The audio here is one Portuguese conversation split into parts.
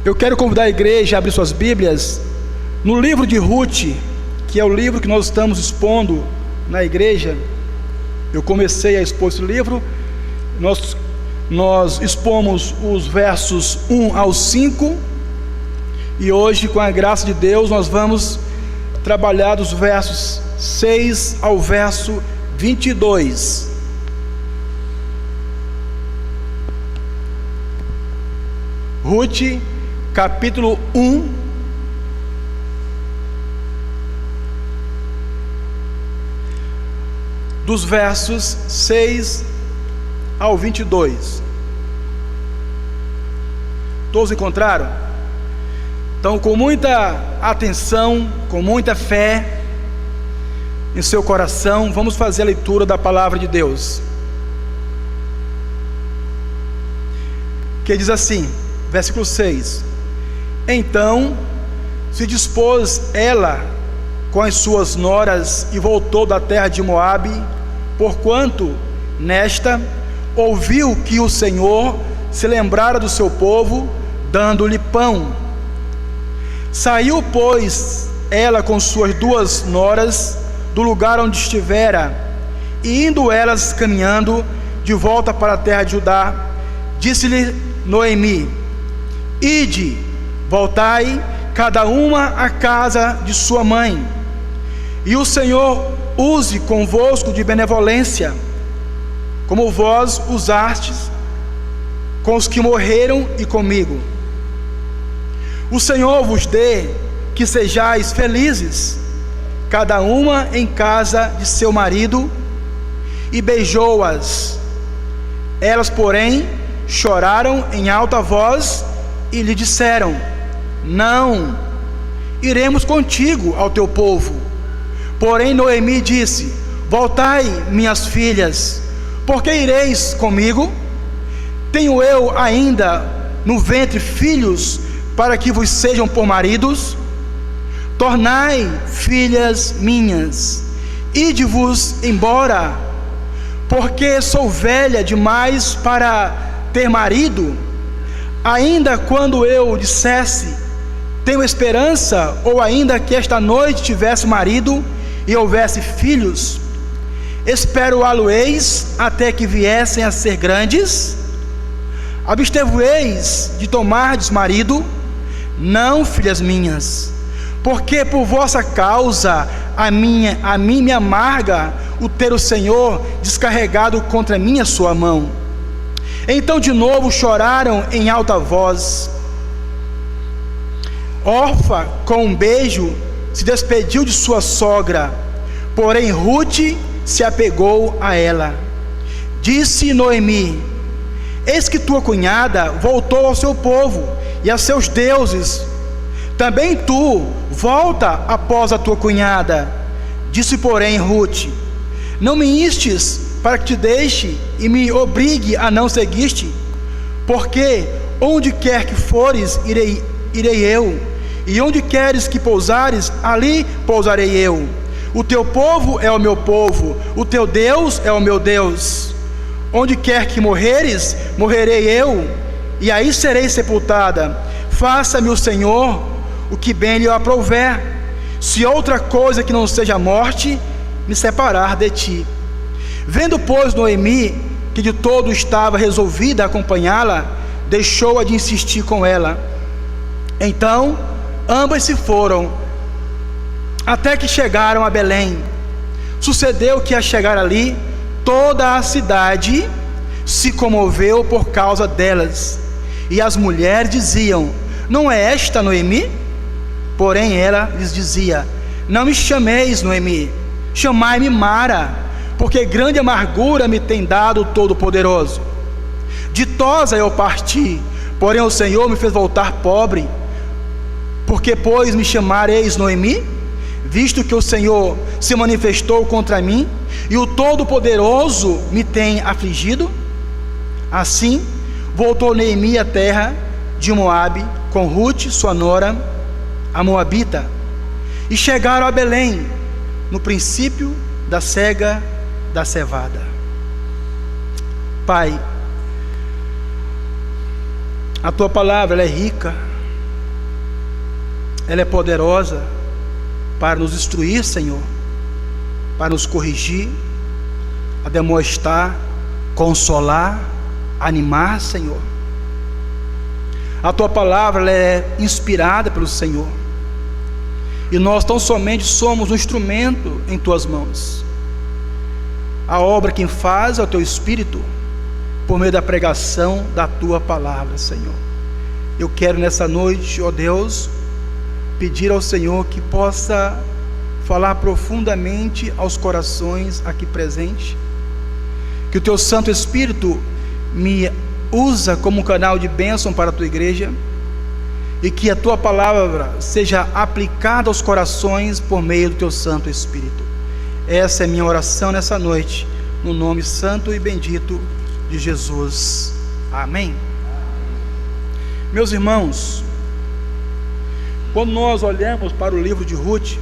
Eu quero convidar a igreja a abrir suas Bíblias no livro de Ruth, que é o livro que nós estamos expondo na igreja. Eu comecei a expor esse livro. Nós expomos os versos 1 ao 5, e hoje, com a graça de Deus, nós vamos trabalhar dos versos 6 ao verso 22. Ruth, capítulo 1, dos versos 6 ao 22. Todos encontraram? Então, com muita atenção, com muita fé em seu coração, vamos fazer a leitura da palavra de Deus, que diz assim, versículo 6: Então se dispôs ela com as suas noras e voltou da terra de Moabe, porquanto nesta ouviu que o Senhor se lembrara do seu povo, dando-lhe pão. Saiu, pois, ela com suas duas noras do lugar onde estivera, e indo elas caminhando de volta para a terra de Judá, disse-lhe Noemi: Ide, voltai, cada uma à casa de sua mãe, e o Senhor use convosco de benevolência, como vós usastes com os que morreram e comigo. O Senhor vos dê que sejais felizes, cada uma em casa de seu marido. E beijou-as. Elas, porém, choraram em alta voz e lhe disseram: Não, iremos contigo ao teu povo. Porém Noemi disse: Voltai, minhas filhas, porque ireis comigo? Tenho eu ainda no ventre filhos para que vos sejam por maridos? Tornai, filhas minhas, ide-vos embora, porque sou velha demais para ter marido. Ainda quando eu dissesse: tenho esperança, ou ainda que esta noite tivesse marido e houvesse filhos, espero-á-lo-eis até que viessem a ser grandes? Absteve-eis de tomardes marido? Não, filhas minhas, porque por vossa causa a mim me amarga o ter o Senhor descarregado contra mim a sua mão. Então de novo choraram em alta voz. Orfa, com um beijo, se despediu de sua sogra, porém Ruth se apegou a ela. Disse Noemi: Eis que tua cunhada voltou ao seu povo e a seus deuses. Também tu volta após a tua cunhada. Disse, porém, Ruth: Não me instes para que te deixe e me obrigue a não seguir-te, porque onde quer que fores, irei eu, e onde queres que pousares, ali pousarei eu. O teu povo é o meu povo, o teu Deus é o meu Deus. Onde quer que morreres, morrerei eu, e aí serei sepultada. Faça-me o Senhor o que bem lhe aprouver, se outra coisa que não seja a morte me separar de ti. Vendo, pois, Noemi que de todo estava resolvida a acompanhá-la, deixou-a de insistir com ela. Então ambas se foram, até que chegaram a Belém. Sucedeu que, a chegar ali, toda a cidade se comoveu por causa delas, e as mulheres diziam: Não é esta Noemi? Porém ela lhes dizia: Não me chameis Noemi, chamai-me Mara, porque grande amargura me tem dado o Todo-Poderoso. Ditosa eu parti, porém o Senhor me fez voltar pobre. Porque, pois, me chamareis Noemi, visto que o Senhor se manifestou contra mim, e o Todo-Poderoso me tem afligido? Assim voltou Noemi à terra de Moabe, com Ruth, sua nora, a moabita, e chegaram a Belém, no princípio da cega da cevada. Pai, a tua palavra ela é rica, ela é poderosa para nos instruir, Senhor, para nos corrigir, admoestar, consolar, animar, Senhor. A tua palavra, ela é inspirada pelo Senhor, e nós tão somente somos um instrumento em tuas mãos. A obra quem faz é o teu Espírito, por meio da pregação da tua palavra, Senhor. Eu quero nessa noite, ó Deus, pedir ao Senhor que possa falar profundamente aos corações aqui presentes, que o teu Santo Espírito me usa como um canal de bênção para a tua igreja, e que a tua palavra seja aplicada aos corações por meio do teu Santo Espírito. Essa é minha oração nessa noite, no nome santo e bendito de Jesus. Amém. Meus irmãos, quando nós olhamos para o livro de Ruth,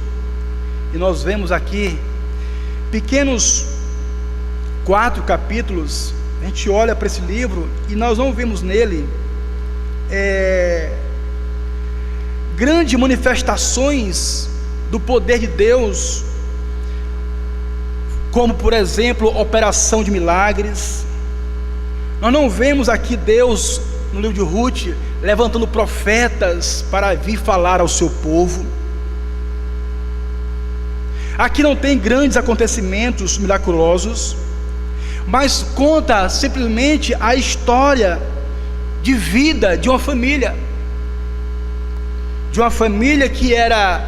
e nós vemos aqui pequenos 4 capítulos, a gente olha para esse livro e nós não vemos nele grandes manifestações do poder de Deus, como por exemplo, operação de milagres. Nós não vemos aqui Deus, no livro de Ruth, levantando profetas para vir falar ao seu povo. Aqui não tem grandes acontecimentos miraculosos, mas conta simplesmente a história de vida de uma família que era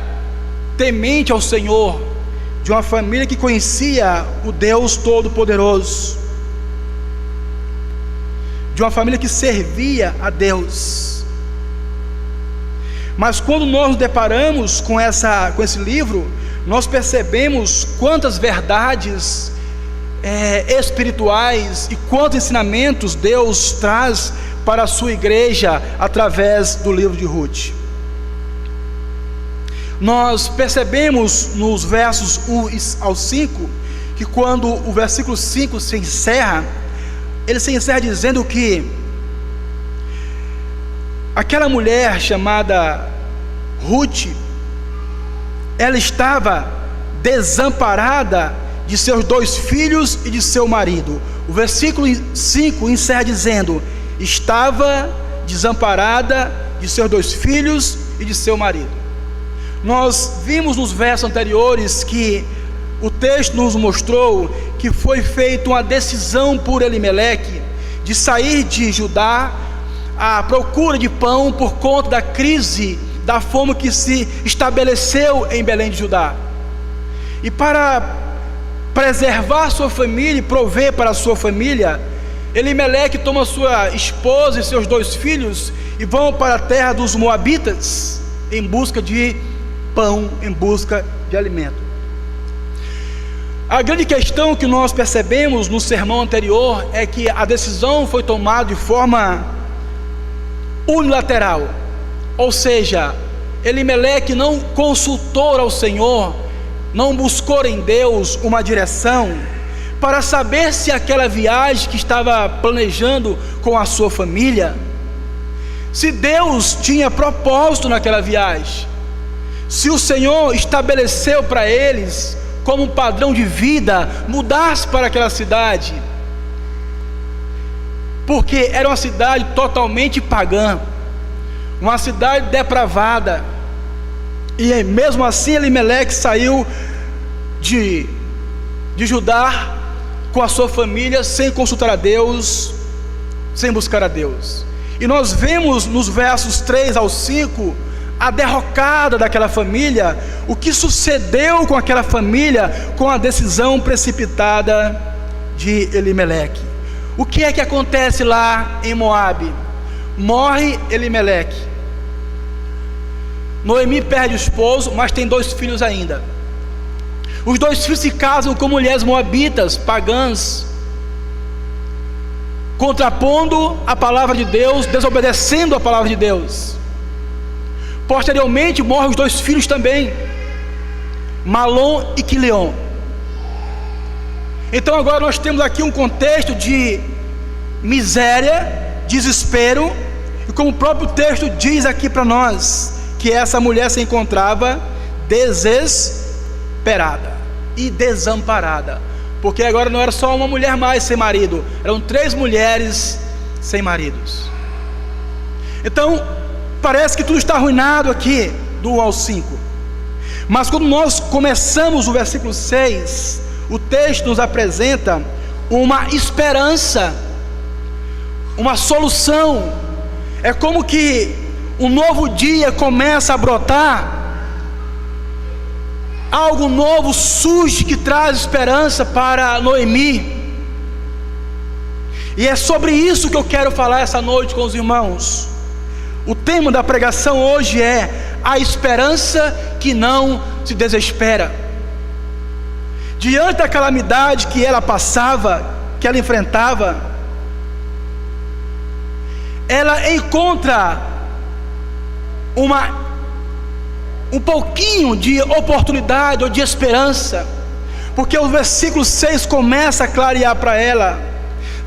temente ao Senhor, de uma família que conhecia o Deus Todo-Poderoso, de uma família que servia a Deus. Mas quando nós nos deparamos com esse livro, nós percebemos quantas verdades espirituais e quantos ensinamentos Deus traz para a sua igreja através do livro de Ruth. Nós percebemos nos versos 1 ao 5, que quando o versículo 5 se encerra, ele se encerra dizendo que aquela mulher chamada Ruth, ela estava desamparada de seus 2 filhos e de seu marido. O versículo 5 encerra dizendo: estava desamparada de seus 2 filhos e de seu marido. Nós vimos nos versos anteriores que o texto nos mostrou que foi feita uma decisão por Elimeleque de sair de Judá à procura de pão por conta da crise da fome que se estabeleceu em Belém de Judá. E para preservar sua família e prover para a sua família, Elimeleque toma sua esposa e seus 2 filhos e vão para a terra dos Moabitas em busca de pão, em busca de alimento. A grande questão que nós percebemos no sermão anterior é que a decisão foi tomada de forma unilateral, ou seja, Elimeleque não consultou ao Senhor, não buscou em Deus uma direção para saber se aquela viagem que estava planejando com a sua família, se Deus tinha propósito naquela viagem, se o Senhor estabeleceu para eles como um padrão de vida mudar-se para aquela cidade, porque era uma cidade totalmente pagã, uma cidade depravada. E mesmo assim Elimeleque saiu de Judá com a sua família sem consultar a Deus, sem buscar a Deus. E nós vemos nos versos 3 ao 5 a derrocada daquela família, o que sucedeu com aquela família com a decisão precipitada de Elimeleque. O que é que acontece lá em Moabe? Morre Elimeleque, Noemi perde o esposo, mas tem 2 filhos ainda. Os 2 filhos se casam com mulheres moabitas, pagãs, contrapondo a palavra de Deus, desobedecendo a palavra de Deus. Posteriormente morrem os 2 filhos também, Malom e Quileon. Então agora nós temos aqui um contexto de miséria, desespero, e como o próprio texto diz aqui para nós, porque essa mulher se encontrava desesperada e desamparada, porque agora não era só uma mulher mais sem marido, eram 3 mulheres sem maridos. Então parece que tudo está arruinado aqui, do 1 ao 5. Mas quando nós começamos o versículo 6, o texto nos apresenta uma esperança, uma solução. É como que um novo dia começa a brotar, algo novo surge que traz esperança para Noemi. E é sobre isso que eu quero falar essa noite com os irmãos. O tema da pregação hoje é a esperança que não se desespera. Diante da calamidade que ela passava, que ela enfrentava, ela encontra um pouquinho de oportunidade ou de esperança, porque o versículo 6 começa a clarear para ela,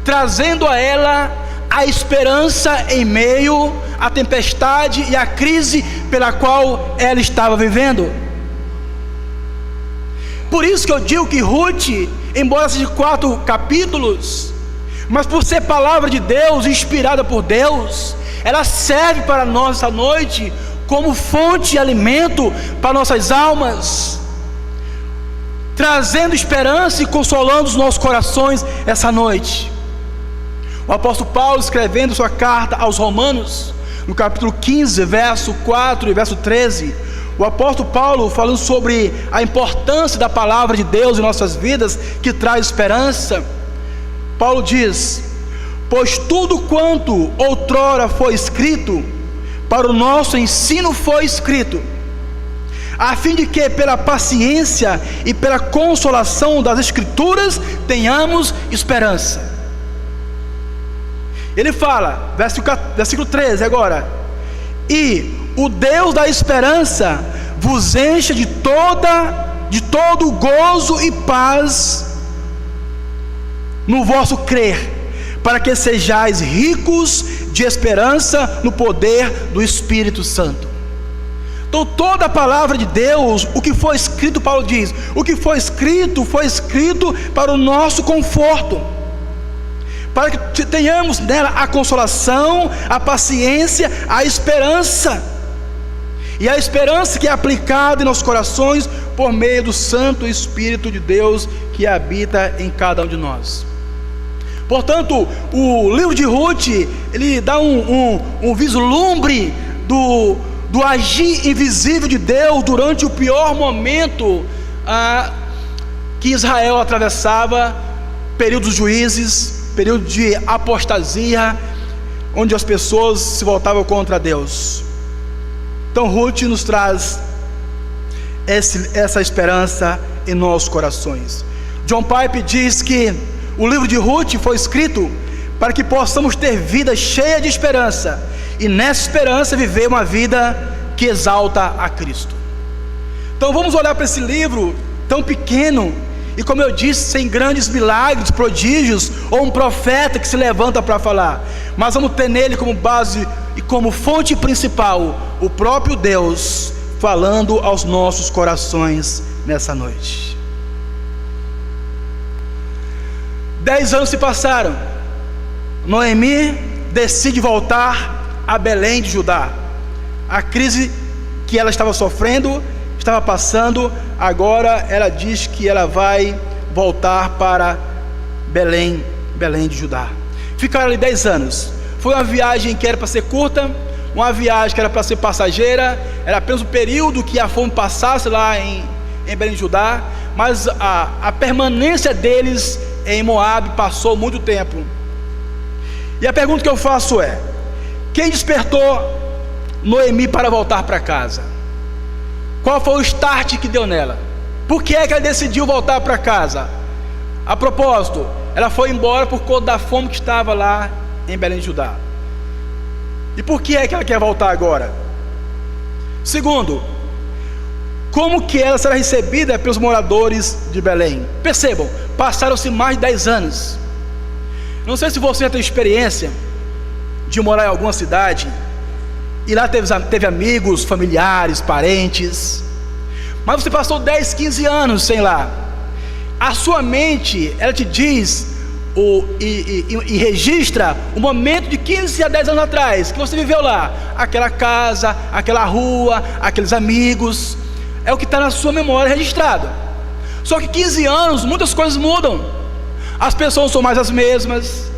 trazendo a ela a esperança em meio à tempestade e à crise pela qual ela estava vivendo. Por isso que eu digo que Ruth, embora seja 4 capítulos, mas por ser palavra de Deus, inspirada por Deus, ela serve para nós essa noite como fonte de alimento para nossas almas, trazendo esperança e consolando os nossos corações essa noite. O apóstolo Paulo, escrevendo sua carta aos Romanos, no capítulo 15, verso 4 e verso 13, o apóstolo Paulo, falando sobre a importância da palavra de Deus em nossas vidas, que traz esperança, Paulo diz: pois tudo quanto outrora foi escrito, para o nosso ensino foi escrito, a fim de que pela paciência e pela consolação das Escrituras tenhamos esperança. Ele fala, versículo 13 agora: e o Deus da esperança vos encha de todo gozo e paz no vosso crer, para que sejais ricos de esperança no poder do Espírito Santo. Então toda a palavra de Deus, o que foi escrito, Paulo diz, o que foi escrito para o nosso conforto, para que tenhamos nela a consolação, a paciência, a esperança, e a esperança que é aplicada em nossos corações por meio do Santo Espírito de Deus que habita em cada um de nós. Portanto, o livro de Ruth, ele dá um vislumbre do agir invisível de Deus durante o pior momento que Israel atravessava, período dos juízes, período de apostasia, onde as pessoas se voltavam contra Deus. Então Ruth nos traz essa esperança em nossos corações. John Piper diz que o livro de Ruth foi escrito para que possamos ter vida cheia de esperança, e nessa esperança viver uma vida que exalta a Cristo. Então vamos olhar para esse livro tão pequeno, e como eu disse, sem grandes milagres, prodígios, ou um profeta que se levanta para falar, mas vamos ter nele como base e como fonte principal o próprio Deus falando aos nossos corações nessa noite. 10 anos se passaram. Noemi decide voltar a Belém de Judá. A crise que ela estava sofrendo, estava passando, agora ela diz que ela vai voltar para Belém de Judá. Ficaram ali 10 anos. Foi uma viagem que era para ser curta, uma viagem que era para ser passageira, era apenas o período que a fome passasse lá em Belém de Judá, mas a permanência deles em Moabe passou muito tempo. E a pergunta que eu faço é: quem despertou Noemi para voltar para casa? Qual foi o start que deu nela? Por que é que ela decidiu voltar para casa? A propósito, ela foi embora por conta da fome que estava lá em Belém de Judá. E por que é que ela quer voltar agora? Segundo, como que ela será recebida pelos moradores de Belém? Percebam, passaram-se mais de 10 anos. Não sei se você já tem experiência de morar em alguma cidade e lá teve amigos, familiares, parentes, mas você passou 10, 15 anos sem lá. A sua mente, ela te diz e registra o momento de 15 a 10 anos atrás, que você viveu lá, aquela casa, aquela rua, aqueles amigos, é o que está na sua memória registrado. Só que 15 anos, muitas coisas mudam, as pessoas não são mais as mesmas,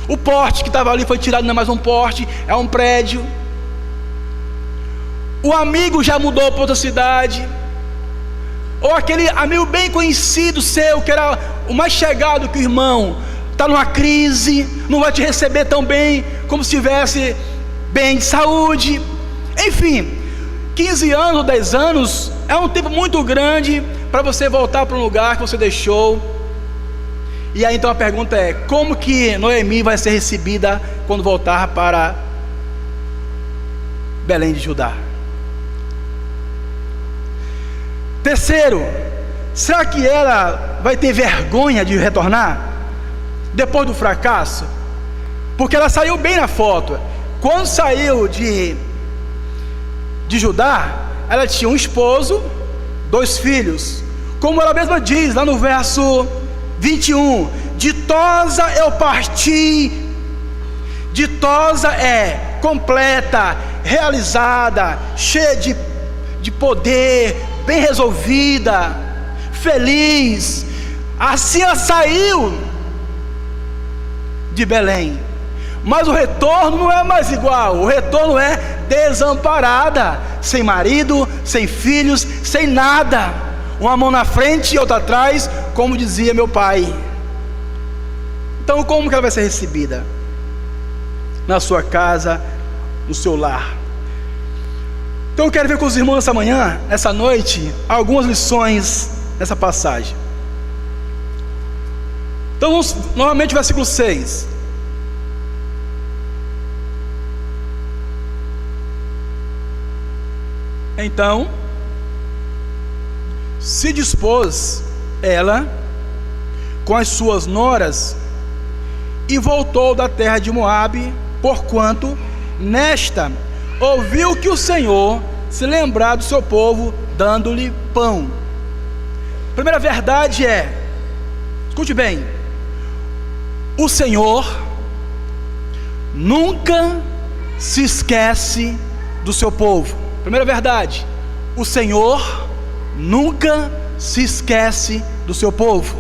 o porte que estava ali foi tirado, não é mais um porte, é um prédio, o amigo já mudou para outra cidade, ou aquele amigo bem conhecido seu, que era o mais chegado que o irmão, está numa crise, não vai te receber tão bem, como se estivesse bem de saúde. Enfim, 15 anos ou 10 anos, é um tempo muito grande, para você voltar para um lugar que você deixou. E aí então a pergunta é, como que Noemi vai ser recebida, quando voltar para Belém de Judá? Terceiro, será que ela vai ter vergonha de retornar depois do fracasso? Porque ela saiu bem na foto. Quando saiu de Judá, ela tinha um esposo, 2 filhos, como ela mesma diz lá no verso 21, ditosa eu parti. Ditosa é completa, realizada, cheia de poder, bem resolvida, feliz. Assim ela saiu de Belém, mas o retorno não é mais igual. O retorno é desamparada, sem marido, sem filhos, sem nada, uma mão na frente e outra atrás, como dizia meu pai. Então como que ela vai ser recebida? Na sua casa, no seu lar. Então eu quero ver com os irmãos essa manhã, essa noite, algumas lições nessa passagem. Então vamos novamente versículo 6. Então se dispôs ela com as suas noras e voltou da terra de Moabe, porquanto nesta ouviu que o Senhor se lembrar do seu povo, dando-lhe pão. A primeira verdade é, escute bem, o Senhor nunca se esquece do seu povo. Primeira verdade, o Senhor nunca se esquece do seu povo.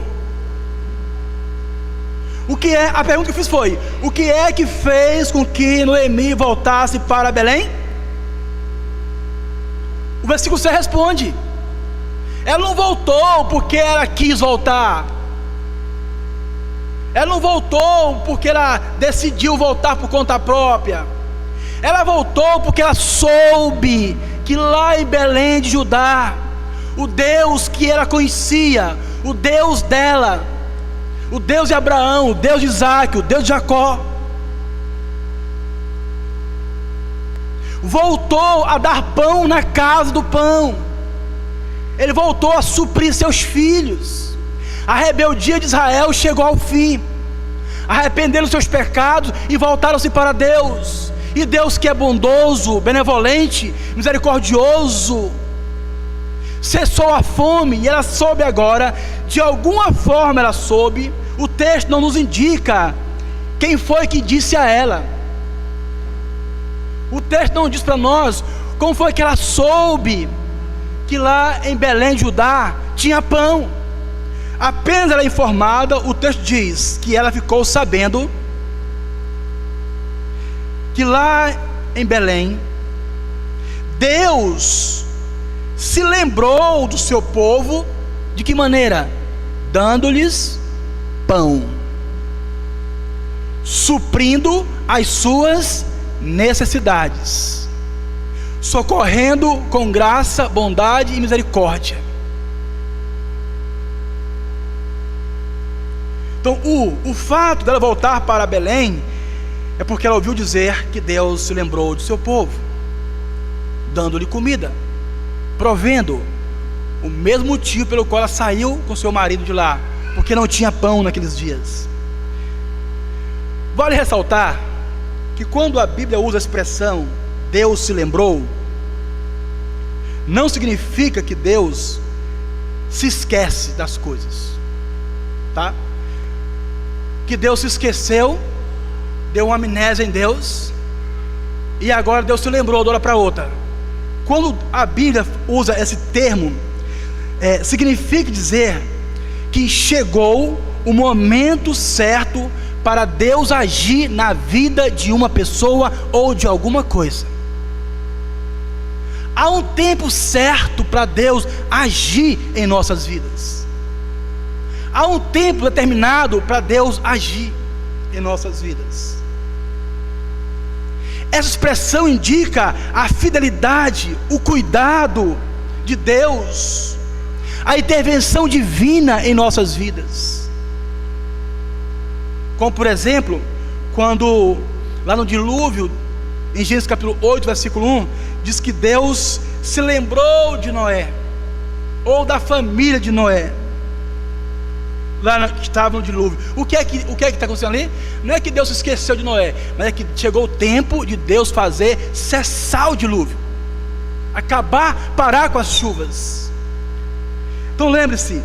A pergunta que eu fiz foi, o que é que fez com que Noemi voltasse para Belém? O versículo 6 responde, ela não voltou porque ela quis voltar, ela não voltou porque ela decidiu voltar por conta própria, ela voltou porque ela soube que lá em Belém de Judá, o Deus que ela conhecia, o Deus dela, o Deus de Abraão, o Deus de Isaac, o Deus de Jacó, voltou a dar pão na casa do pão. Ele voltou a suprir seus filhos. A rebeldia de Israel chegou ao fim. Arrependeram seus pecados e voltaram-se para Deus. E Deus, que é bondoso, benevolente, misericordioso, cessou a fome, e ela soube agora, de alguma forma ela soube. O texto não nos indica quem foi que disse a ela. O texto não diz para nós como foi que ela soube que lá em Belém de Judá tinha pão. Apenas ela é informada, o texto diz que ela ficou sabendo que lá em Belém Deus se lembrou do seu povo. De que maneira? Dando-lhes pão, suprindo as suas necessidades, socorrendo com graça, bondade e misericórdia. Então o fato dela voltar para Belém é porque ela ouviu dizer que Deus se lembrou do seu povo, dando-lhe comida, provendo. O mesmo motivo pelo qual ela saiu com seu marido de lá, porque não tinha pão naqueles dias. Vale ressaltar que quando a Bíblia usa a expressão Deus se lembrou, não significa que Deus se esquece das coisas, tá? Que Deus se esqueceu, deu uma amnésia em Deus, e agora Deus se lembrou de uma hora para outra. Quando a Bíblia usa esse termo, significa dizer que chegou o momento certo para Deus agir na vida de uma pessoa ou de alguma coisa. Há um tempo certo para Deus agir em nossas vidas. Há um tempo determinado para Deus agir em nossas vidas. Essa expressão indica a fidelidade, o cuidado de Deus, a intervenção divina em nossas vidas. Como por exemplo, quando lá no dilúvio, em Gênesis capítulo 8, versículo 1, diz que Deus se lembrou de Noé, ou da família de Noé, lá que estava no dilúvio. O que é que está acontecendo ali? Não é que Deus se esqueceu de Noé, mas é que chegou o tempo de Deus fazer cessar o dilúvio, parar com as chuvas. Então lembre-se,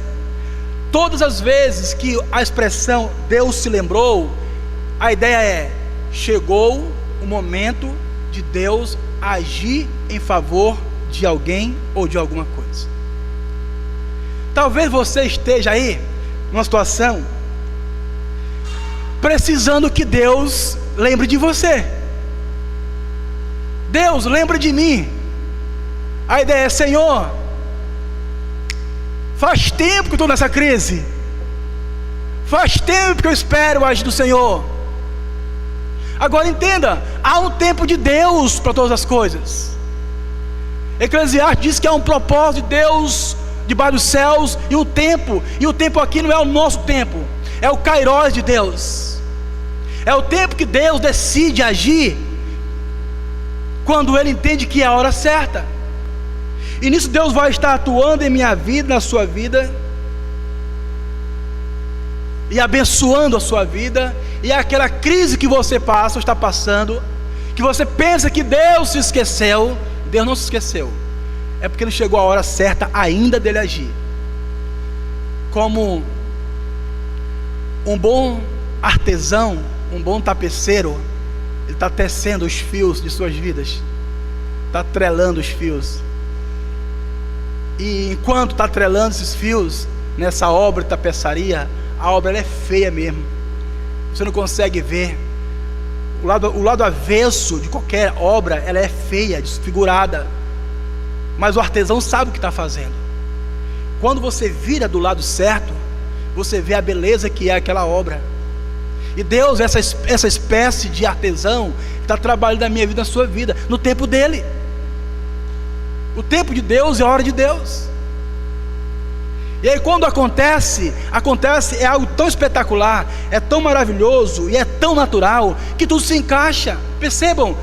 todas as vezes que a expressão Deus se lembrou, a ideia é: chegou o momento de Deus agir em favor de alguém ou de alguma coisa. Talvez você esteja aí numa situação precisando que Deus lembre de você. Deus, lembra de mim. A ideia é: Senhor, faz tempo que eu estou nessa crise, faz tempo que eu espero agir do Senhor. Agora entenda, há um tempo de Deus para todas as coisas. Eclesiastes diz que há um propósito de Deus debaixo dos céus, e o tempo aqui não é o nosso tempo, é o Kairos de Deus. É o tempo que Deus decide agir quando Ele entende que é a hora certa. E nisso Deus vai estar atuando em minha vida, na sua vida, e abençoando a sua vida. E aquela crise que você passa ou está passando, que você pensa que Deus se esqueceu, Deus não se esqueceu, é porque não chegou a hora certa ainda dele agir. Como um bom artesão, um bom tapeceiro, ele está tecendo os fios de suas vidas, está atrelando os fios, e enquanto está atrelando esses fios nessa obra de tapeçaria, a obra ela é feia mesmo, você não consegue ver o lado avesso de qualquer obra. Ela é feia, desfigurada, mas o artesão sabe o que está fazendo. Quando você vira do lado certo, você vê a beleza que é aquela obra. E Deus, essa espécie de artesão, está trabalhando na minha vida, na sua vida, no tempo dele. O tempo de Deus é a hora de Deus. E aí quando acontece, é algo tão espetacular, é tão maravilhoso e é tão natural, que tudo se encaixa. Percebam,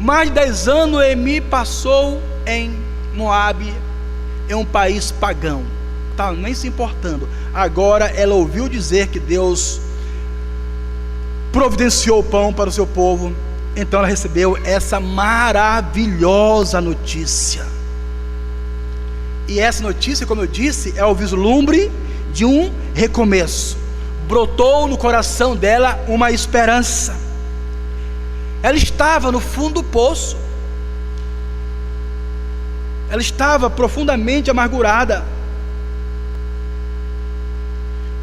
mais de 10 anos Noemi passou em Moabe, em um país pagão, tá nem se importando. Agora ela ouviu dizer que Deus providenciou o pão para o seu povo, então ela recebeu essa maravilhosa notícia. E essa notícia, como eu disse, é o vislumbre de um recomeço. Brotou no coração dela uma esperança. Ela estava no fundo do poço, ela estava profundamente amargurada.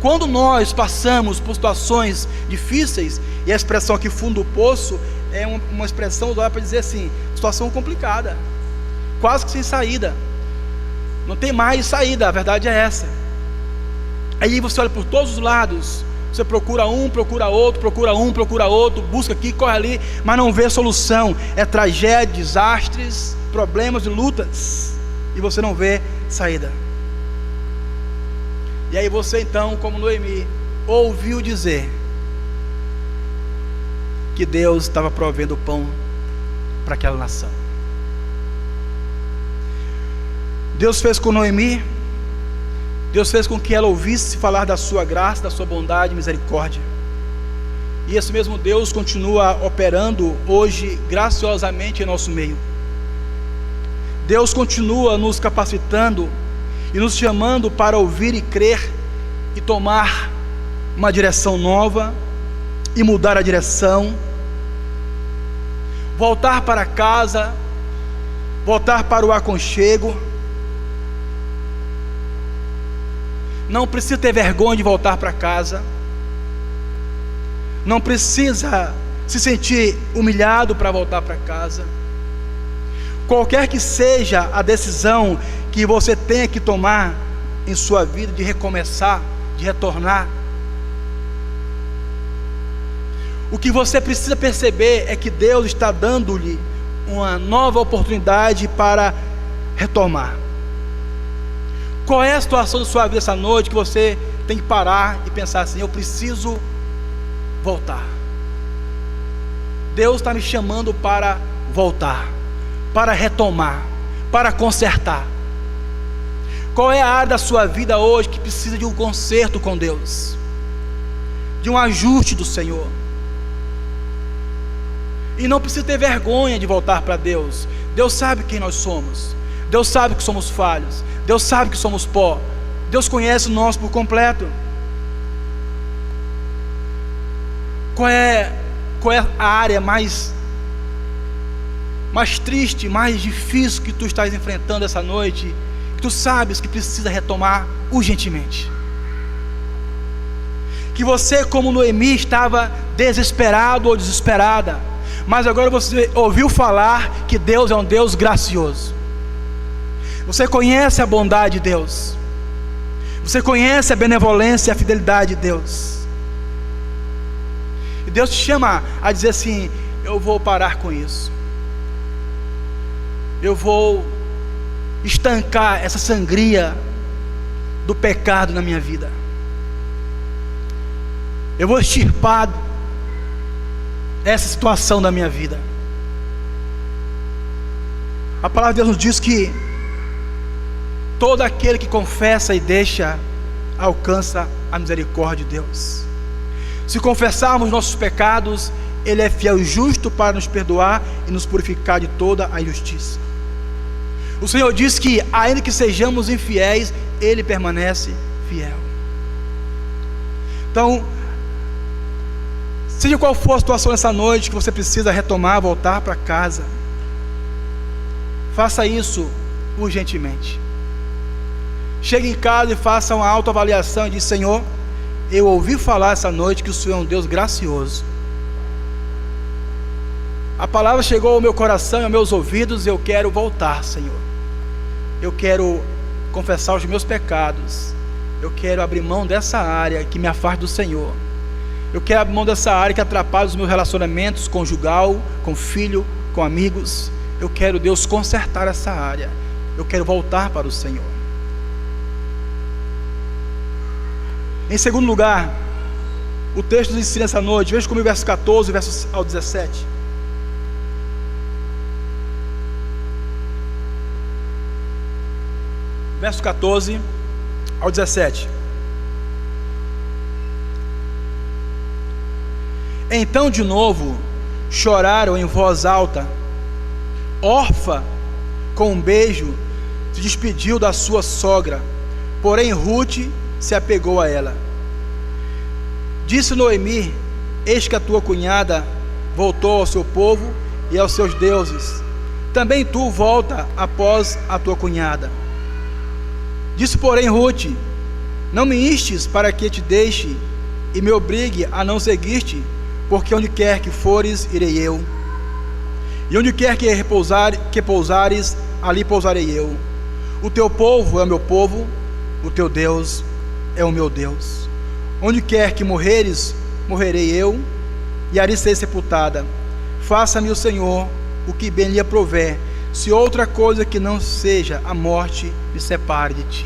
Quando nós passamos por situações difíceis, e a expressão aqui fundo do poço é uma expressão usada para dizer assim, situação complicada, quase que sem saída, não tem mais saída, a verdade é essa. Aí você olha por todos os lados, você procura um, procura outro, procura um, procura outro, busca aqui, corre ali, mas não vê solução. É tragédia, desastres, problemas e lutas, e você não vê saída. E aí você então, como Noemi, ouviu dizer que Deus estava provendo pão para aquela nação. Deus fez com Noemi, Deus fez com que ela ouvisse falar da sua graça, da sua bondade e misericórdia. E esse mesmo Deus continua operando hoje graciosamente em nosso meio. Deus continua nos capacitando e nos chamando para ouvir e crer e tomar uma direção nova e mudar a direção, voltar para casa, voltar para o aconchego. Não precisa ter vergonha de voltar para casa, não precisa se sentir humilhado para voltar para casa. Qualquer que seja a decisão que você tenha que tomar em sua vida, de recomeçar, de retornar, o que você precisa perceber é que Deus está dando-lhe uma nova oportunidade para retomar. Qual é a situação da sua vida essa noite que você tem que parar e pensar assim: eu preciso voltar. Deus está me chamando para voltar, para retomar, para consertar. Qual é a área da sua vida hoje que precisa de um conserto com Deus, de um ajuste do Senhor? E não precisa ter vergonha de voltar para Deus. Deus sabe quem nós somos, Deus sabe que somos falhos, Deus sabe que somos pó, Deus conhece nós por completo. Qual é a área mais triste, mais difícil que tu estás enfrentando essa noite, que tu sabes que precisa retomar urgentemente? Que você, como Noemi, estava desesperado ou desesperada, mas agora você ouviu falar que Deus é um Deus gracioso. Você conhece a bondade de Deus, você conhece a benevolência e a fidelidade de Deus, e Deus te chama a dizer assim: eu vou parar com isso, eu vou estancar essa sangria do pecado na minha vida, eu vou extirpar essa situação da minha vida. A palavra de Deus nos diz que todo aquele que confessa e deixa, alcança a misericórdia de Deus. Se confessarmos nossos pecados, Ele é fiel e justo para nos perdoar e nos purificar de toda a injustiça. O Senhor diz que, ainda que sejamos infiéis, Ele permanece fiel. Então, seja qual for a situação essa noite que você precisa retomar, voltar para casa, faça isso urgentemente. Chegue em casa e faça uma autoavaliação e diz: Senhor, eu ouvi falar essa noite que o Senhor é um Deus gracioso. A palavra chegou ao meu coração e aos meus ouvidos, e eu quero voltar, Senhor. Eu quero confessar os meus pecados. Eu quero abrir mão dessa área que me afasta do Senhor. Eu quero abrir mão dessa área que atrapalha os meus relacionamentos conjugal, com filho, com amigos. Eu quero, Deus, consertar essa área. Eu quero voltar para o Senhor. Em segundo lugar, o texto nos ensina essa noite, veja comigo o verso 14, verso ao 17. Verso 14 ao 17. Então de novo choraram em voz alta. Orfa, com um beijo, se despediu da sua sogra, porém Rute se apegou a ela. Disse Noemi: eis que a tua cunhada voltou ao seu povo e aos seus deuses, também tu volta após a tua cunhada. Disse porém Rute: não me instes para que te deixe e me obrigue a não seguir-te, porque onde quer que fores, irei eu, e onde quer que pousares, ali pousarei eu. O teu povo é o meu povo, o teu Deus é o meu Deus. Onde quer que morreres, morrerei eu, e ali serei sepultada. Faça-me o Senhor o que bem lhe aprouver, se outra coisa que não seja a morte me separe de ti.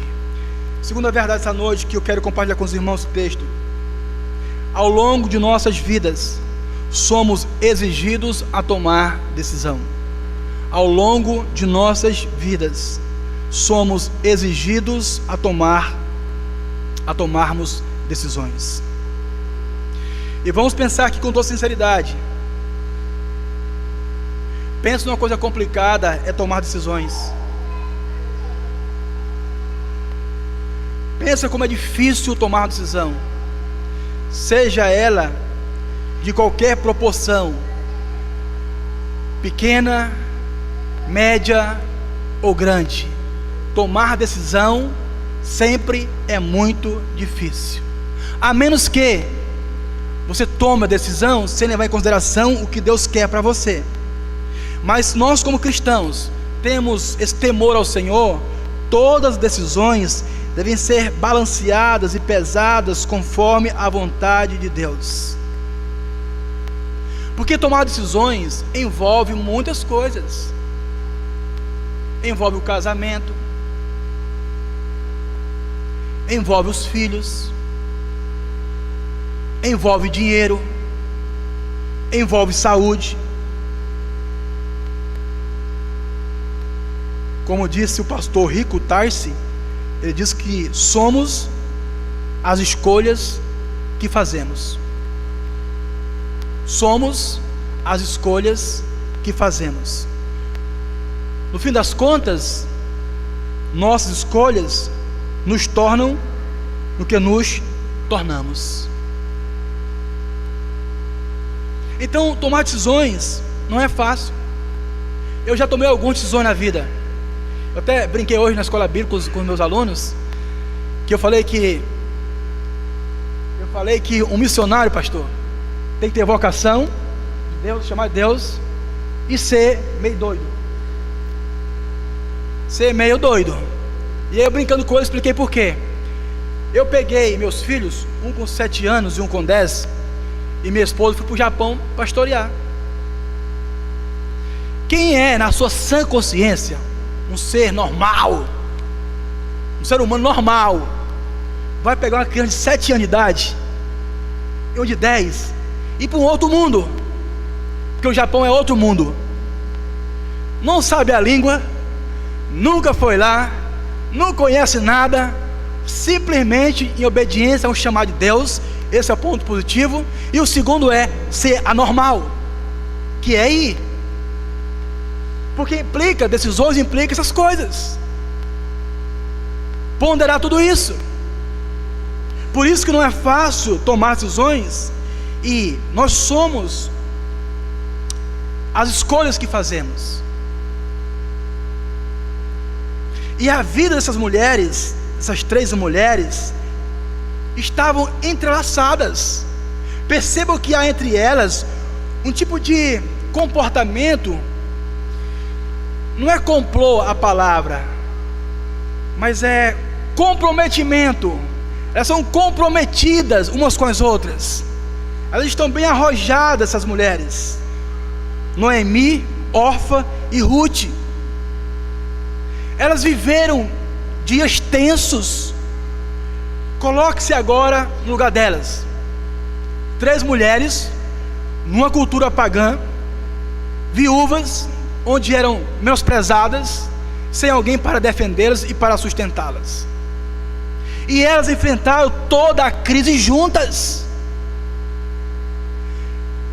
Segunda verdade essa noite que eu quero compartilhar com os irmãos o texto: ao longo de nossas vidas somos exigidos a tomar decisão. Ao longo de nossas vidas somos exigidos a tomarmos decisões. E vamos pensar aqui com toda sinceridade. Pensa numa coisa complicada, é tomar decisões. Pensa como é difícil tomar uma decisão, seja ela de qualquer proporção, pequena, média ou grande. Tomar decisão sempre é muito difícil, a menos que você tome a decisão sem levar em consideração o que Deus quer para você. Mas nós, como cristãos, temos esse temor ao Senhor. Todas as decisões devem ser balanceadas e pesadas conforme a vontade de Deus, porque tomar decisões envolve muitas coisas. Envolve o casamento, envolve os filhos, envolve dinheiro, envolve saúde. Como disse o pastor Rico Tarsi, ele diz que somos as escolhas que fazemos. Somos as escolhas que fazemos. No fim das contas, nossas escolhas nos tornam no que nos tornamos. Então, tomar decisões não é fácil. Eu já tomei algumas decisões na vida. Eu até brinquei hoje na escola bíblica com os meus alunos, que eu falei que um missionário, pastor, tem que ter vocação de Deus, chamar Deus, e ser meio doido. Ser meio doido. E aí eu, brincando com ele, expliquei por quê. Eu peguei meus filhos, um com 7 anos e um com 10, e minha esposa, fui para o Japão pastorear. Quem é, na sua sã consciência, um ser normal, um ser humano normal, vai pegar uma criança de 7 anos de idade e um de 10 e ir para um outro mundo? Porque o Japão é outro mundo. Não sabe a língua, nunca foi lá, não conhece nada, simplesmente em obediência a um chamado de Deus. Esse é o ponto positivo. E o segundo é ser anormal, que é ir, porque implica, decisões implicam essas coisas. Ponderar tudo isso. Por isso que não é fácil tomar decisões, e nós somos as escolhas que fazemos. E a vida dessas mulheres, essas 3 mulheres, estavam entrelaçadas. Percebam que há entre elas um tipo de comportamento. Não é complô a palavra, mas é comprometimento. Elas são comprometidas umas com as outras. Elas estão bem arrojadas, essas mulheres, Noemi, Orfa e Ruth. Elas viveram dias tensos. Coloque-se agora no lugar delas. 3 mulheres, numa cultura pagã, viúvas, onde eram menosprezadas, sem alguém para defendê-las e para sustentá-las. E elas enfrentaram toda a crise juntas.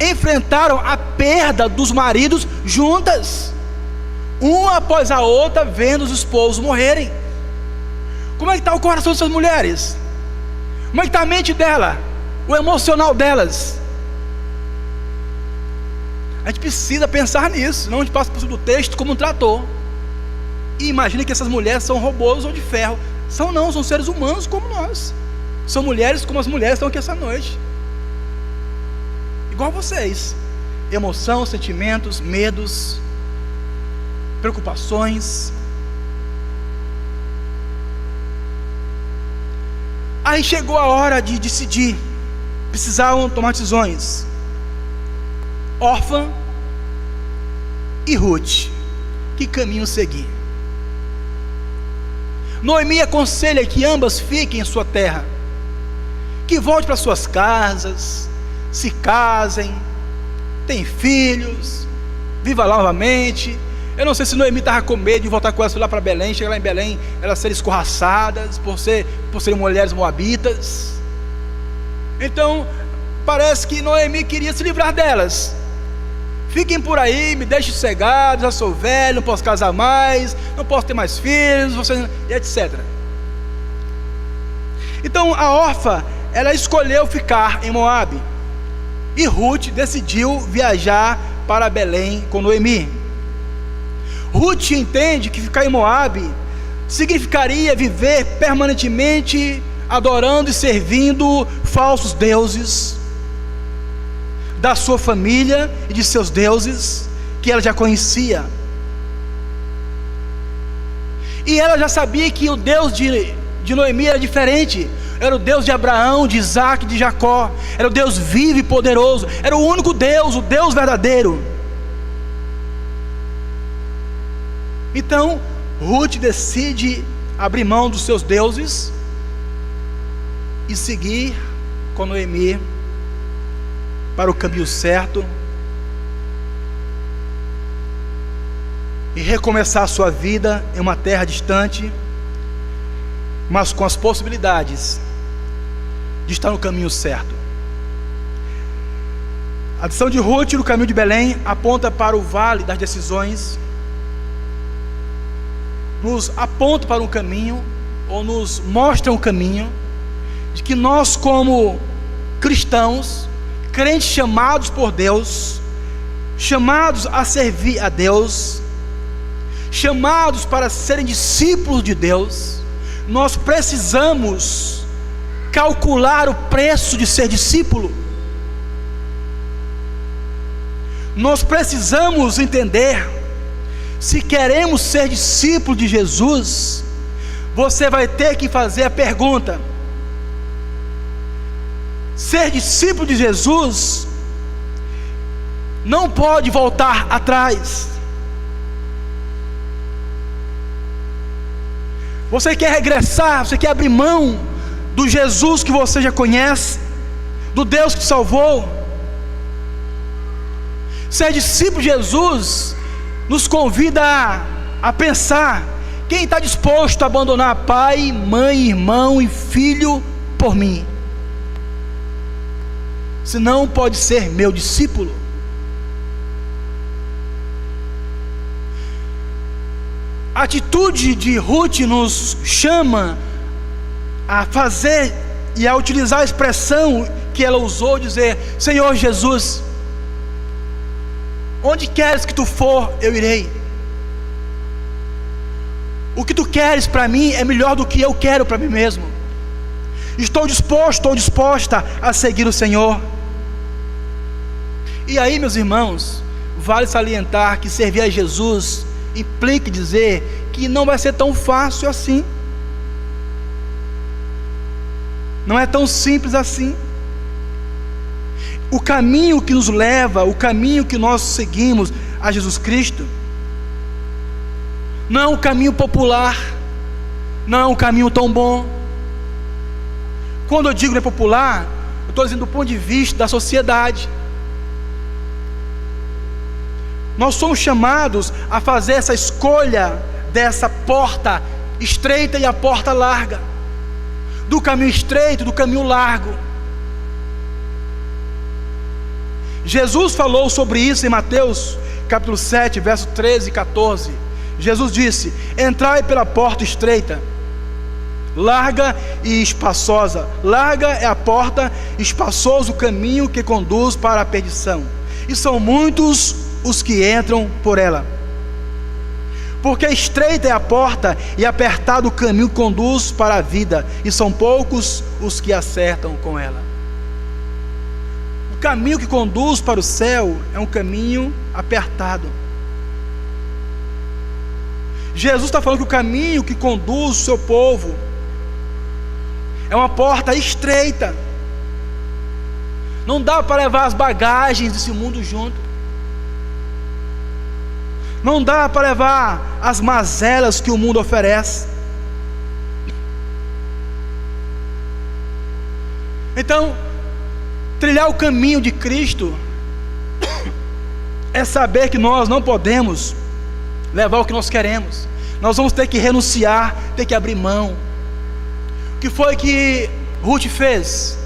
Enfrentaram a perda dos maridos juntas, uma após a outra, vendo os esposos morrerem. Como é que está o coração dessas mulheres? Como é que está a mente dela, o emocional delas? A gente precisa pensar nisso. Não a gente passa por cima do texto como um trator e imagina que essas mulheres são robôs ou de ferro. Não, são seres humanos como nós. São mulheres como as mulheres estão aqui essa noite, igual vocês. Emoção, sentimentos, medos, preocupações. Aí chegou a hora de decidir. Precisavam tomar decisões. Orfa e Ruth, que caminho seguir? Noemi aconselha que ambas fiquem em sua terra, que voltem para suas casas, se casem, tenham filhos, viva lá novamente. Eu não sei se Noemi estava com medo de voltar com elas lá para Belém, chegar lá em Belém, elas serem escorraçadas por serem mulheres moabitas. Então, parece que Noemi queria se livrar delas. Fiquem por aí, me deixem sossegado, já sou velho, não posso casar mais, não posso ter mais filhos, etc. Então a Orfa, ela escolheu ficar em Moabe, e Ruth decidiu viajar para Belém com Noemi. Ruth entende que ficar em Moabe significaria viver permanentemente adorando e servindo falsos deuses da sua família e de seus deuses que ela já conhecia. E ela já sabia que o Deus de Noemi era diferente. Era o Deus de Abraão, de Isaac, de Jacó. Era o Deus vivo e poderoso. Era o único Deus, o Deus verdadeiro. Então Ruth decide abrir mão dos seus deuses e seguir com Noemi para o caminho certo e recomeçar a sua vida em uma terra distante, mas com as possibilidades de estar no caminho certo. A decisão de Ruth no caminho de Belém aponta para o vale das decisões, nos aponta para um caminho, ou nos mostra um caminho, de que nós, como cristãos, crentes chamados por Deus, chamados a servir a Deus, chamados para serem discípulos de Deus, nós precisamos calcular o preço de ser discípulo. Nós precisamos entender, se queremos ser discípulo de Jesus, você vai ter que fazer a pergunta: ser discípulo de Jesus não pode voltar atrás. Você quer regressar, você quer abrir mão do Jesus que você já conhece, do Deus que te salvou? Ser discípulo de Jesus nos convida a pensar: quem está disposto a abandonar pai, mãe, irmão e filho por mim? Se não pode ser meu discípulo. A atitude de Ruth nos chama a fazer e a utilizar a expressão que ela usou, dizer: Senhor Jesus, onde queres que tu for, eu irei. O que tu queres para mim é melhor do que eu quero para mim mesmo. Estou disposto, estou disposta a seguir o Senhor. E aí, meus irmãos, vale salientar que servir a Jesus implica dizer que não vai ser tão fácil assim, não é tão simples assim. O caminho que nos leva, o caminho que nós seguimos a Jesus Cristo, não é um caminho popular, não é um caminho tão bom. Quando eu digo não é popular, eu estou dizendo do ponto de vista da sociedade. Nós somos chamados a fazer essa escolha dessa porta estreita e a porta larga, do caminho estreito, do caminho largo. Jesus falou sobre isso em Mateus capítulo 7, verso 13 e 14. Jesus disse: entrai pela porta estreita, larga e espaçosa. Larga é a porta, espaçoso o caminho que conduz para a perdição, e são muitos os que entram por ela. Porque estreita é a porta e apertado o caminho que conduz para a vida, e são poucos os que acertam com ela. O caminho que conduz para o céu é um caminho apertado. Jesus está falando que o caminho que conduz o seu povo é uma porta estreita. Não dá para levar as bagagens desse mundo junto. Não dá para levar as mazelas que o mundo oferece. Então, trilhar o caminho de Cristo é saber que nós não podemos levar o que nós queremos. Nós vamos ter que renunciar, ter que abrir mão. O que foi que Ruth fez?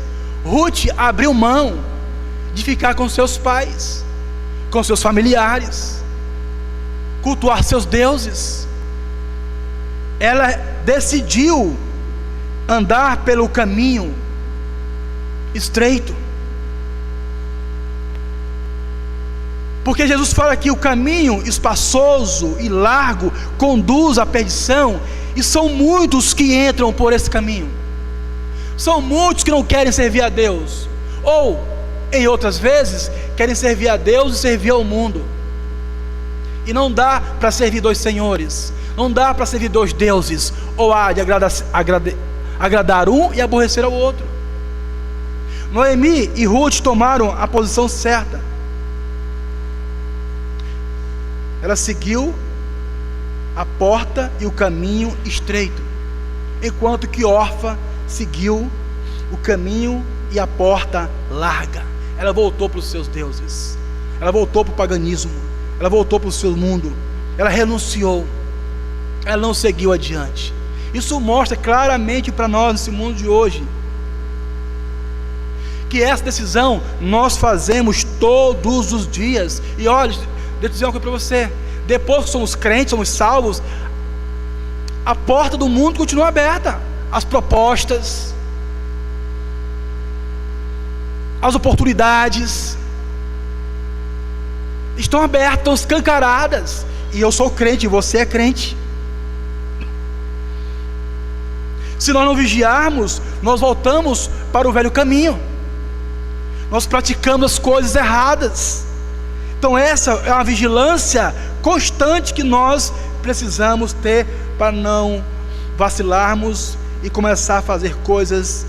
Ruth abriu mão de ficar com seus pais, com seus familiares, cultuar seus deuses. Ela decidiu andar pelo caminho estreito, porque Jesus fala que o caminho espaçoso e largo conduz à perdição, e são muitos que entram por esse caminho. São muitos que não querem servir a Deus, ou em outras vezes querem servir a Deus e servir ao mundo. E não dá para servir dois senhores, não dá para servir dois deuses, ou há de agradar um e aborrecer ao outro. Noemi e Ruth tomaram a posição certa. Ela seguiu a porta e o caminho estreito, enquanto que Orfa seguiu o caminho e a porta larga. Ela voltou para os seus deuses, ela voltou para o paganismo, ela voltou para o seu mundo, ela renunciou, ela não seguiu adiante. Isso mostra claramente para nós nesse mundo de hoje, que essa decisão nós fazemos todos os dias. E olha, deixa eu dizer uma coisa para você: depois que somos crentes, somos salvos, a porta do mundo continua aberta. As propostas, as oportunidades estão abertas, estão escancaradas. E eu sou crente, e você é crente. Se nós não vigiarmos, nós voltamos para o velho caminho, nós praticamos as coisas erradas. Então essa é uma vigilância constante que nós precisamos ter, para não vacilarmos e começar a fazer coisas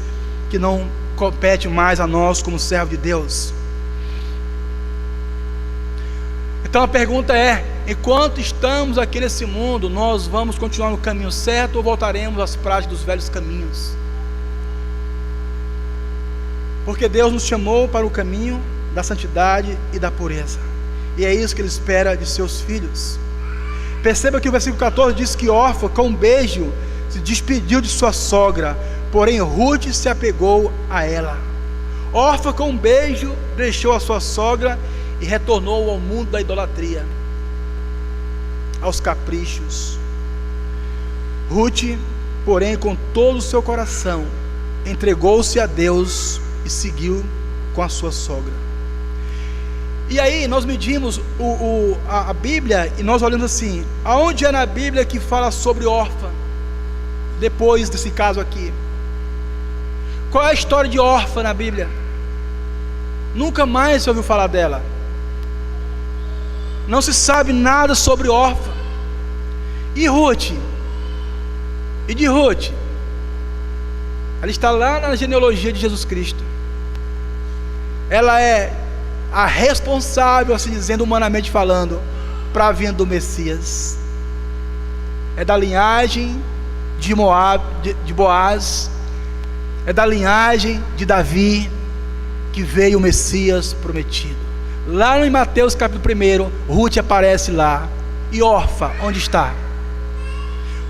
que não competem mais a nós como servo de Deus. Então a pergunta é: enquanto estamos aqui nesse mundo, nós vamos continuar no caminho certo, ou voltaremos às práticas dos velhos caminhos? Porque Deus nos chamou para o caminho da santidade e da pureza, e é isso que Ele espera de seus filhos. Perceba que o versículo 14 diz que Orfa, com um beijo, se despediu de sua sogra, porém Ruth se apegou a ela. Orfa, com um beijo, deixou a sua sogra e retornou ao mundo da idolatria, aos caprichos. Ruth, porém, com todo o seu coração, entregou-se a Deus e seguiu com a sua sogra. E aí nós medimos a Bíblia, e nós olhamos assim: aonde é na Bíblia que fala sobre Orfa, depois desse caso aqui? Qual é a história de Orfa na Bíblia? Nunca mais se ouviu falar dela. Não se sabe nada sobre Orfa. E Ruth? E de Ruth? Ela está lá na genealogia de Jesus Cristo. Ela é a responsável, assim dizendo, humanamente falando, para a vinda do Messias. É da linhagem de Moab, de Boaz. É da linhagem de Davi que veio o Messias prometido. Lá em Mateus capítulo 1, Ruth aparece lá. E Orfa, onde está?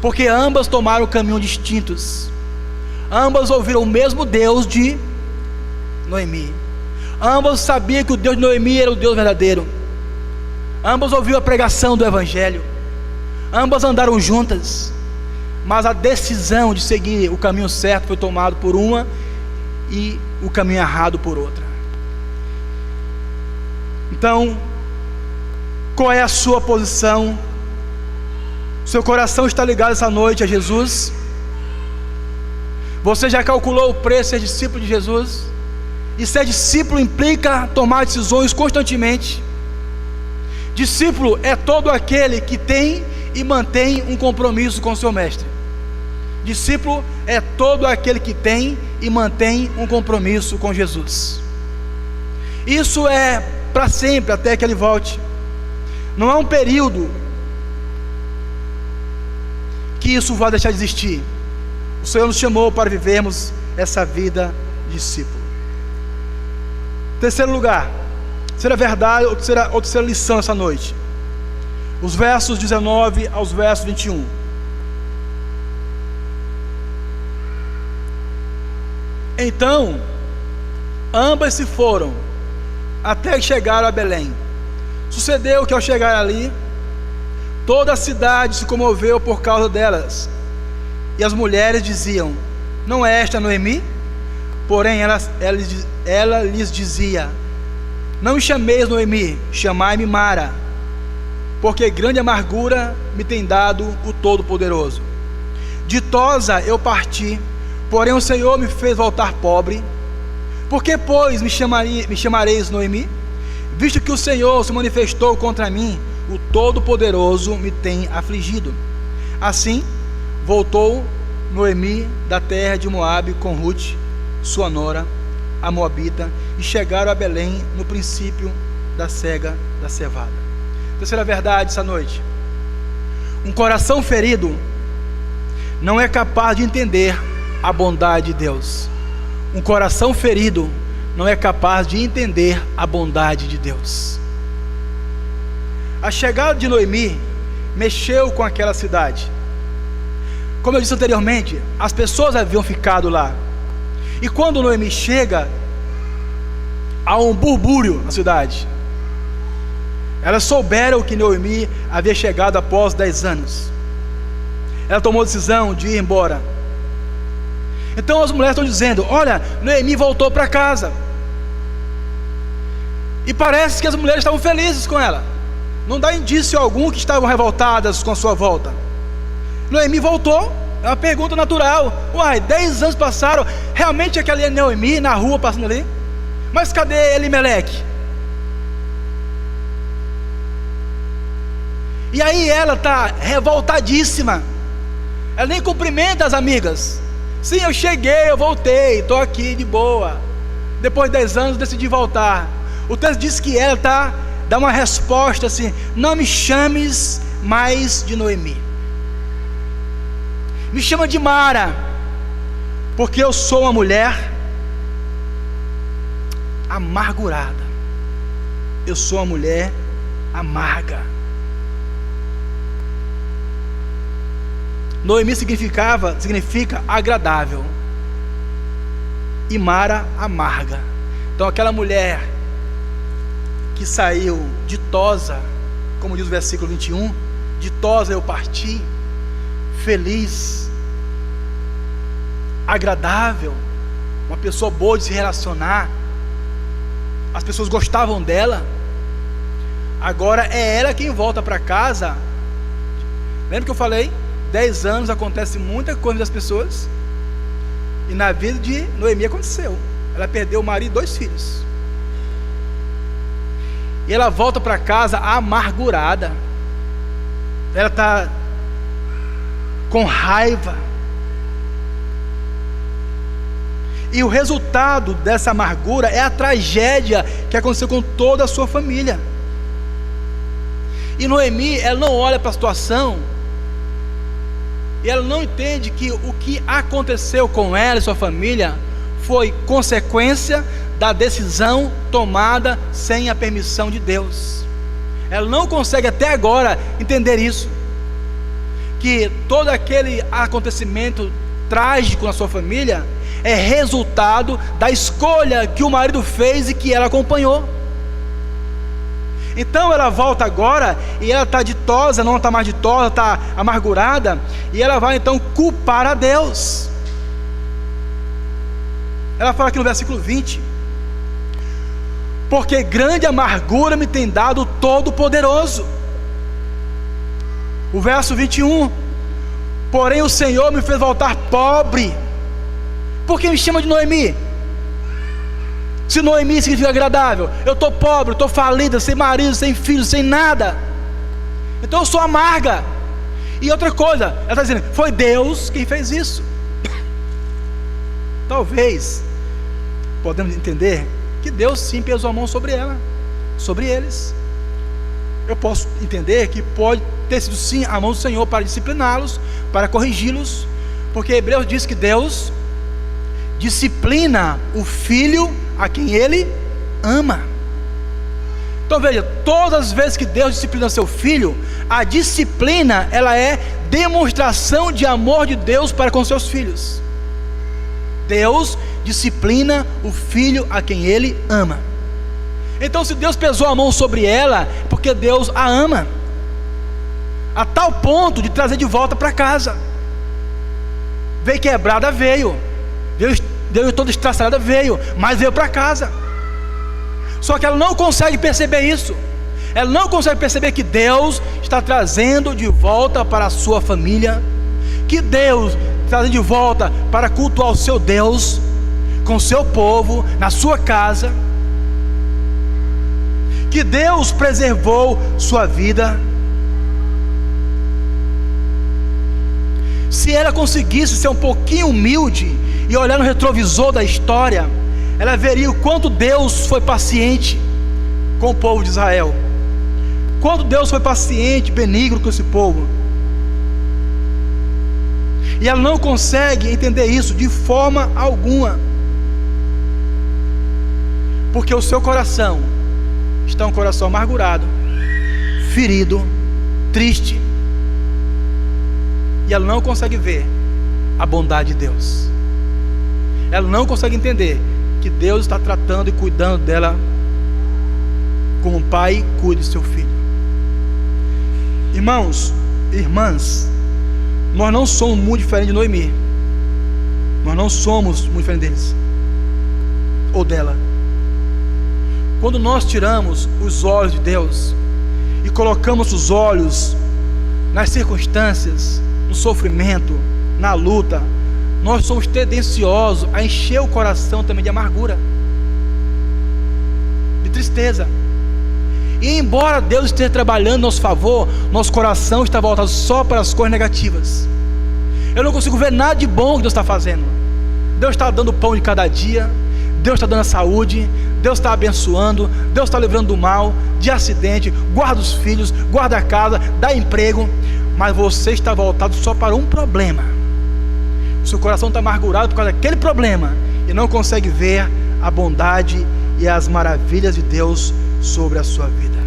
Porque ambas tomaram caminhos distintos. Ambas ouviram o mesmo Deus de Noemi. Ambas sabiam que o Deus de Noemi era o Deus verdadeiro. Ambas ouviram a pregação do Evangelho. Ambas andaram juntas. Mas a decisão de seguir o caminho certo foi tomado por uma e o caminho errado por outra. Então, qual é a sua posição? Seu coração está ligado essa noite a Jesus? Você já calculou o preço de ser discípulo de Jesus? E ser discípulo implica tomar decisões constantemente. Discípulo é todo aquele que tem e mantém um compromisso com o seu mestre. Discípulo é todo aquele que tem e mantém um compromisso com Jesus. Isso é para sempre, até que Ele volte. Não é um período que isso vai deixar de existir. O Senhor nos chamou para vivermos essa vida de discípulo. Terceiro lugar, terceira verdade, ou terceira lição essa noite, os versos 19 aos versos 21. Então Ambas se foram, até que chegaram a Belém. Sucedeu que ao chegar ali, toda a cidade se comoveu por causa delas, e as mulheres diziam: não é esta Noemi? Porém ela lhes dizia: não me chameis Noemi, chamai-me Mara, porque grande amargura me tem dado o Todo-Poderoso. Ditosa eu parti, porém o Senhor me fez voltar pobre. Por que, pois, me chamareis Noemi? Visto que o Senhor se manifestou contra mim, o Todo-Poderoso me tem afligido. Assim voltou Noemi da terra de Moabe com Ruth, sua nora, a moabita, e chegaram a Belém no princípio da cega da cevada. Terceira verdade essa noite: um coração ferido não é capaz de entender a bondade de Deus. Um coração ferido não é capaz de entender a bondade de Deus. A chegada de Noemi mexeu com aquela cidade. Como eu disse anteriormente, as pessoas haviam ficado lá. E quando Noemi chega, há um burbúrio na cidade. Elas souberam que Noemi havia chegado após 10 anos. Ela tomou a decisão de ir embora. Então as mulheres estão dizendo: olha, Noemi voltou para casa. E parece que as mulheres estavam felizes com ela. Não dá indício algum que estavam revoltadas com a sua volta. Noemi voltou. É uma pergunta natural. Uai, 10 anos passaram. Realmente aquela é Noemi na rua passando ali? Mas cadê Elimeleque? E aí ela está revoltadíssima. Ela nem cumprimenta as amigas. Sim, eu cheguei, eu voltei, estou aqui de boa. Depois de 10 anos decidi voltar. O texto diz que ela dá uma resposta assim: não me chames mais de Noemi, me chama de Mara, porque eu sou uma mulher amargurada. Eu sou uma mulher amarga. Noemi significa agradável, e Mara, amarga. Então aquela mulher que saiu ditosa, como diz o versículo 21, ditosa eu parti, feliz, agradável, uma pessoa boa de se relacionar, as pessoas gostavam dela. Agora é ela quem volta para casa. Lembra que eu falei? 10 anos acontece muita coisa das pessoas, e na vida de Noemi aconteceu. Ela perdeu o marido e 2 filhos, e ela volta para casa amargurada. Ela está com raiva, e o resultado dessa amargura é a tragédia que aconteceu com toda a sua família. E Noemi, ela não olha para a situação, e ela não entende que o que aconteceu com ela e sua família foi consequência da decisão tomada sem a permissão de Deus. Ela não consegue até agora entender isso, que todo aquele acontecimento trágico na sua família é resultado da escolha que o marido fez e que ela acompanhou. Então ela volta agora, e ela está ditosa, não está mais ditosa, está amargurada, e ela vai então culpar a Deus. Ela fala aqui no versículo 20: porque grande amargura me tem dado o Todo-Poderoso. O verso 21: porém o Senhor me fez voltar pobre. Por que me chama de Noemi? Se Noemi significa agradável, eu estou pobre, estou falida, sem marido, sem filho, sem nada. Então eu sou amarga. E outra coisa, ela está dizendo: foi Deus quem fez isso. Talvez podemos entender que Deus sim pesou a mão sobre ela, sobre eles. Eu posso entender que pode ter sido sim a mão do Senhor para discipliná-los, para corrigi-los, porque Hebreus diz que Deus disciplina o filho a quem Ele ama. Então veja, todas as vezes que Deus disciplina seu filho, a disciplina, ela é demonstração de amor de Deus para com seus filhos. Deus disciplina o filho a quem Ele ama. Então, se Deus pesou a mão sobre ela, é porque Deus a ama, a tal ponto de trazer de volta para casa. Veio quebrada, veio toda estraçalhada, veio, mas veio para casa. Só que ela não consegue perceber isso. Ela não consegue perceber que Deus está trazendo de volta para a sua família, que Deus trazendo de volta para cultuar o seu Deus, com o seu povo, na sua casa, que Deus preservou sua vida. Se ela conseguisse ser um pouquinho humilde e olhar no retrovisor da história, ela veria o quanto Deus foi paciente com o povo de Israel, quanto Deus foi paciente, benigno com esse povo. E ela não consegue entender isso de forma alguma, porque o seu coração está um coração amargurado, ferido, triste, e ela não consegue ver a bondade de Deus. Ela não consegue entender que Deus está tratando e cuidando dela como um pai cuida de seu filho. Irmãos, irmãs, nós não somos muito diferentes de Noemi. Nós não somos muito diferentes deles ou dela. Quando nós tiramos os olhos de Deus e colocamos os olhos nas circunstâncias, no sofrimento, na luta, nós somos tendenciosos a encher o coração também de amargura, de tristeza. E embora Deus esteja trabalhando a nosso favor, nosso coração está voltado só para as coisas negativas. Eu não consigo ver nada de bom que Deus está fazendo. Deus está dando o pão de cada dia, Deus está dando a saúde, Deus está abençoando, Deus está livrando do mal, de acidente, guarda os filhos, guarda a casa, dá emprego. Mas você está voltado só para um problema. O seu coração está amargurado por causa daquele problema e não consegue ver a bondade e as maravilhas de Deus sobre a sua vida.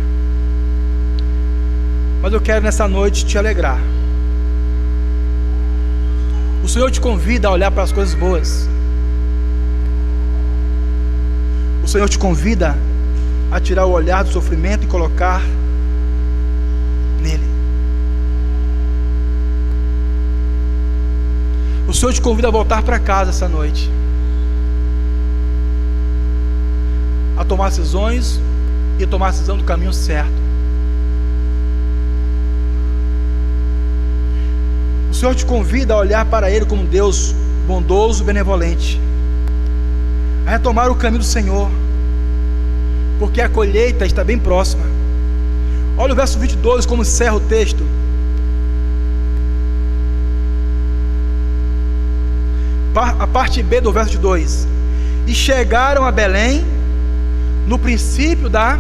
Mas eu quero nessa noite te alegrar. O Senhor te convida a olhar para as coisas boas. O Senhor te convida a tirar o olhar do sofrimento e colocar nele. O Senhor te convida a voltar para casa essa noite, a tomar decisões e tomar a decisão do caminho certo. O Senhor te convida a olhar para Ele como Deus bondoso e benevolente, a retomar o caminho do Senhor, porque a colheita está bem próxima. Olha o verso 22 como encerra o texto. A parte B do verso 22. E chegaram a Belém no princípio da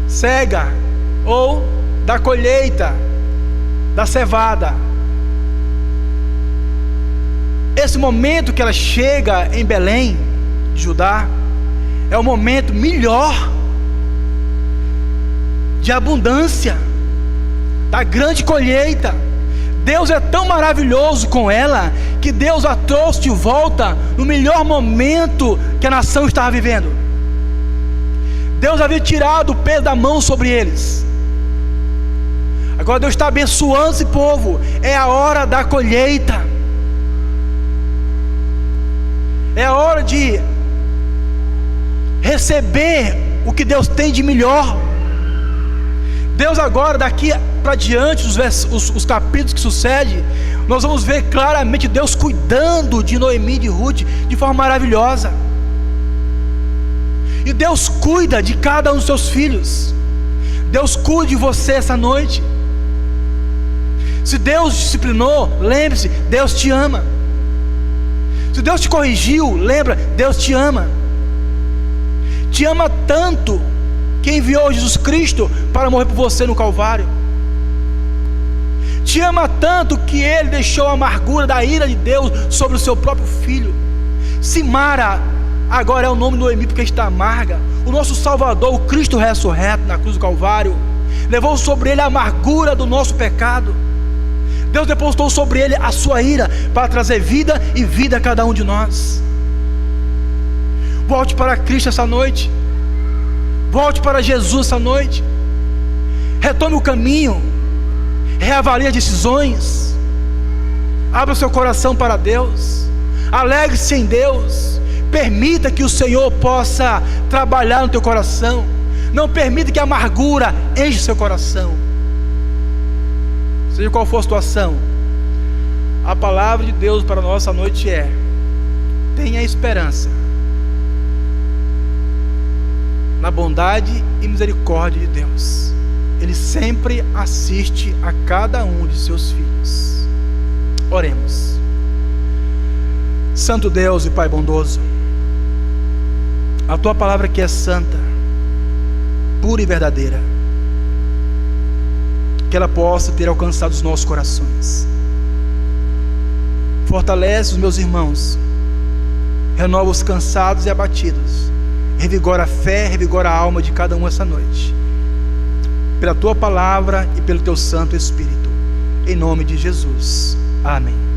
cega, ou da colheita da cevada. Esse momento que ela chega em Belém de Judá é o momento melhor de abundância, da grande colheita. Deus é tão maravilhoso com ela, que Deus a trouxe de volta no melhor momento que a nação estava vivendo. Deus havia tirado o peso da mão sobre eles. Agora Deus está abençoando esse povo. É a hora da colheita. É a hora de receber o que Deus tem de melhor. Deus agora, daqui para diante, os capítulos que sucedem, nós vamos ver claramente Deus cuidando de Noemi e de Ruth de forma maravilhosa. E Deus cuida de cada um dos seus filhos. Deus cuida de você essa noite. Se Deus disciplinou, lembre-se, Deus te ama. Se Deus te corrigiu, lembra, Deus te ama. Te ama tanto que enviou Jesus Cristo para morrer por você no Calvário. Te ama tanto que Ele deixou a amargura da ira de Deus sobre o seu próprio filho. Simara agora é o nome de Noemi porque está amarga. O nosso Salvador, o Cristo ressurreto na cruz do Calvário, levou sobre Ele a amargura do nosso pecado. Deus depositou sobre ele a sua ira para trazer vida e vida a cada um de nós. Volte para Cristo essa noite. Volte para Jesus essa noite. Retome o caminho. Reavalie as decisões. Abra o seu coração para Deus. Alegre-se em Deus. Permita que o Senhor possa trabalhar no teu coração. Não permita que a amargura enche o seu coração. Seja qual for a situação, a palavra de Deus para nós essa noite é: tenha esperança na bondade e misericórdia de Deus. Ele sempre assiste a cada um de seus filhos. Oremos. Santo Deus e Pai bondoso, a tua palavra que é santa, pura e verdadeira, que ela possa ter alcançado os nossos corações. Fortalece os meus irmãos, renova os cansados e abatidos, revigora a fé, revigora a alma de cada um essa noite, pela tua palavra e pelo teu Santo Espírito, em nome de Jesus, amém.